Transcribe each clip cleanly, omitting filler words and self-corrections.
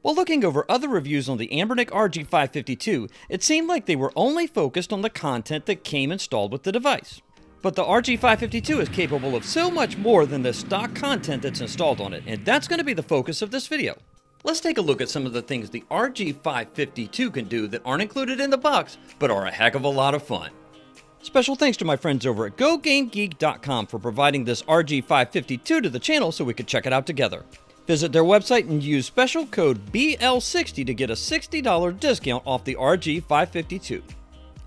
While looking over other reviews on the Anbernic RG552, it seemed like they were only focused on the content that came installed with the device. But the RG552 is capable of so much more than the stock content that's installed on it, and that's going to be the focus of this video. Let's take a look at some of the things the RG552 can do that aren't included in the box, but are a heck of a lot of fun. Special thanks to my friends over at 𝐃𝐈𝐒𝐂𝐋𝐎 for providing this RG552 to the channel so we could check it out together. Visit their website and use special code BL60 to get a $60 discount off the RG552.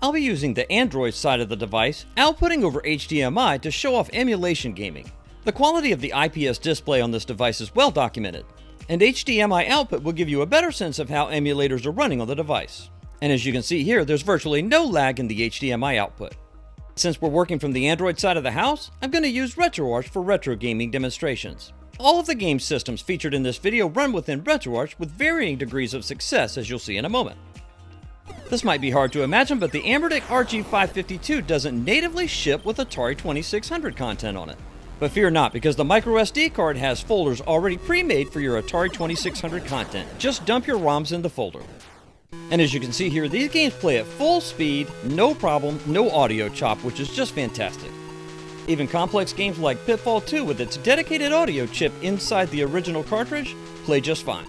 I'll be using the Android side of the device, outputting over HDMI to show off emulation gaming. The quality of the IPS display on this device is well documented, and HDMI output will give you a better sense of how emulators are running on the device. And as you can see here, there's virtually no lag in the HDMI output. Since we're working from the Android side of the house, I'm going to use RetroArch for retro gaming demonstrations. All of the game systems featured in this video run within RetroArch with varying degrees of success, as you'll see in a moment. This might be hard to imagine, but the Anbernic RG552 doesn't natively ship with Atari 2600 content on it. But fear not, because the microSD card has folders already pre-made for your Atari 2600 content. Just dump your ROMs in the folder. And as you can see here, these games play at full speed, no problem, no audio chop, which is just fantastic. Even complex games like Pitfall 2 with its dedicated audio chip inside the original cartridge play just fine.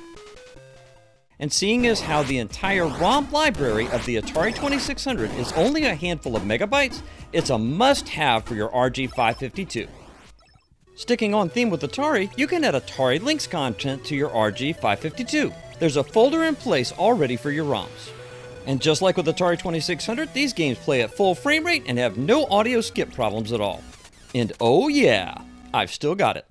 And seeing as how the entire ROM library of the Atari 2600 is only a handful of megabytes, it's a must-have for your RG552. Sticking on theme with Atari, you can add Atari Lynx content to your RG552. There's a folder in place already for your ROMs. And just like with Atari 2600, these games play at full frame rate and have no audio skip problems at all. And oh yeah, I've still got it.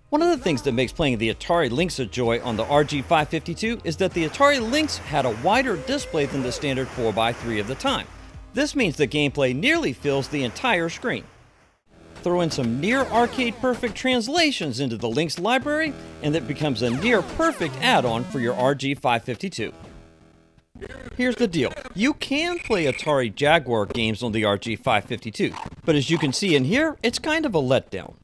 One of the things that makes playing the Atari Lynx a joy on the RG552 is that the Atari Lynx had a wider display than the standard 4x3 of the time. This means the gameplay nearly fills the entire screen. Throw in some near arcade perfect translations into the Lynx library, and it becomes a near perfect add-on for your RG552. Here's the deal. You can play Atari Jaguar games on the RG552, but as you can see in here, it's kind of a letdown.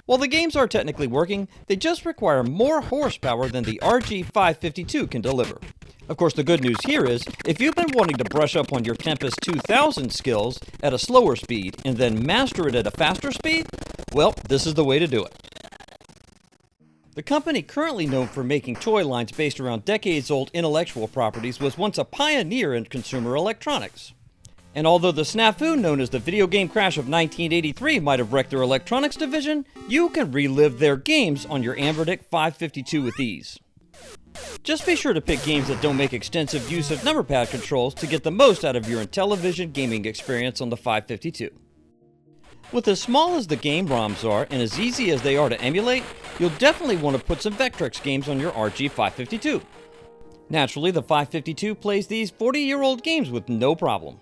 While the games are technically working, they just require more horsepower than the RG552 can deliver. Of course, the good news here is, if you've been wanting to brush up on your Tempest 2000 skills at a slower speed and then master it at a faster speed, well, this is the way to do it. The company currently known for making toy lines based around decades-old intellectual properties was once a pioneer in consumer electronics. And although the snafu known as the video game crash of 1983 might have wrecked their electronics division, you can relive their games on your Anbernic 552 with ease. Just be sure to pick games that don't make extensive use of number pad controls to get the most out of your Intellivision gaming experience on the 552. With as small as the game ROMs are and as easy as they are to emulate, you'll definitely want to put some Vectrex games on your RG552. Naturally, the 552 plays these 40-year-old games with no problem.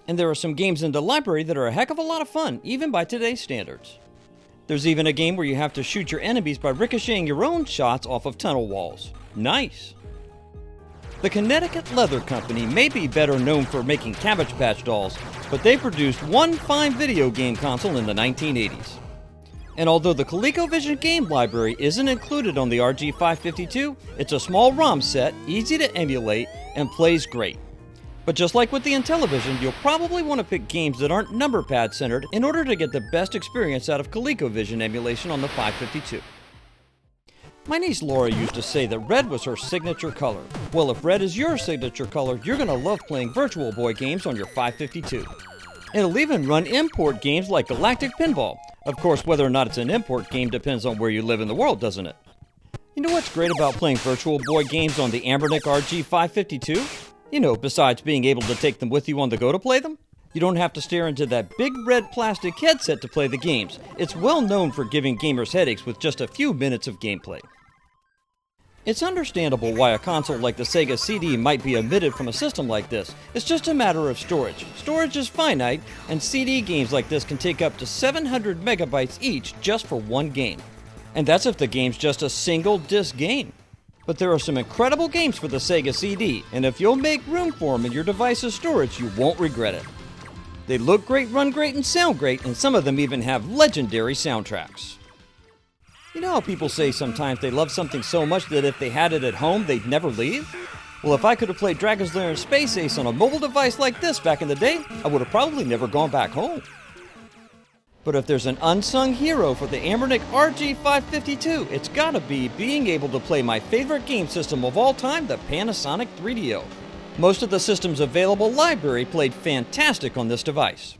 And there are some games in the library that are a heck of a lot of fun, even by today's standards. There's even a game where you have to shoot your enemies by ricocheting your own shots off of tunnel walls. Nice! The Connecticut Leather Company may be better known for making Cabbage Patch dolls, but they produced one fine video game console in the 1980s. And although the ColecoVision game library isn't included on the RG552, it's a small ROM set, easy to emulate, and plays great. But just like with the Intellivision, you'll probably want to pick games that aren't number pad centered in order to get the best experience out of ColecoVision emulation on the 552. My niece Laura used to say that red was her signature color. Well, if red is your signature color, you're going to love playing Virtual Boy games on your 552. It'll even run import games like Galactic Pinball. Of course, whether or not it's an import game depends on where you live in the world, doesn't it? You know what's great about playing Virtual Boy games on the Anbernic RG552? You know, besides being able to take them with you on the go to play them? You don't have to stare into that big red plastic headset to play the games. It's well known for giving gamers headaches with just a few minutes of gameplay. It's understandable why a console like the Sega CD might be omitted from a system like this. It's just a matter of storage. Storage is finite, and CD games like this can take up to 700 megabytes each just for one game. And that's if the game's just a single disc game. But there are some incredible games for the Sega CD, and if you'll make room for them in your device's storage, you won't regret it. They look great, run great, and sound great, and some of them even have legendary soundtracks. You know how people say sometimes they love something so much that if they had it at home, they'd never leave? Well, if I could have played Dragon's Lair and Space Ace on a mobile device like this back in the day, I would have probably never gone back home. But if there's an unsung hero for the Anbernic RG552, it's gotta be being able to play my favorite game system of all time, the Panasonic 3DO. Most of the system's available library played fantastic on this device.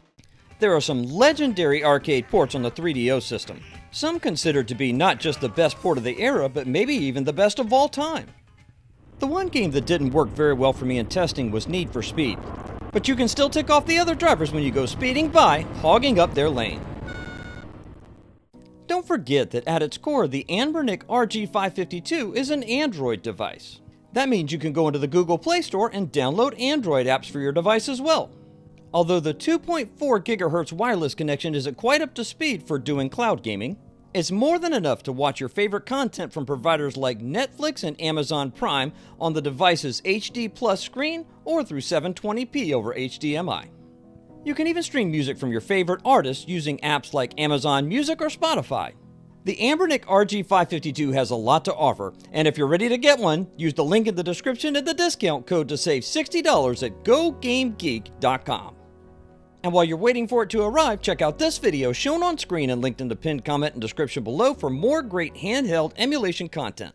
There are some legendary arcade ports on the 3DO system, some considered to be not just the best port of the era, but maybe even the best of all time. The one game that didn't work very well for me in testing was Need for Speed, but you can still tick off the other drivers when you go speeding by, hogging up their lane. Don't forget that at its core, the Anbernic RG552 is an Android device. That means you can go into the Google Play Store and download Android apps for your device as well. Although the 2.4 GHz wireless connection isn't quite up to speed for doing cloud gaming, it's more than enough to watch your favorite content from providers like Netflix and Amazon Prime on the device's HD Plus screen or through 720p over HDMI. You can even stream music from your favorite artists using apps like Amazon Music or Spotify. The Anbernic RG552 has a lot to offer, and if you're ready to get one, use the link in the description and the discount code to save $60 at 𝐃𝐈𝐒𝐂𝐋𝐎.com. And while you're waiting for it to arrive, check out this video shown on screen and linked in the pinned comment and description below for more great handheld emulation content.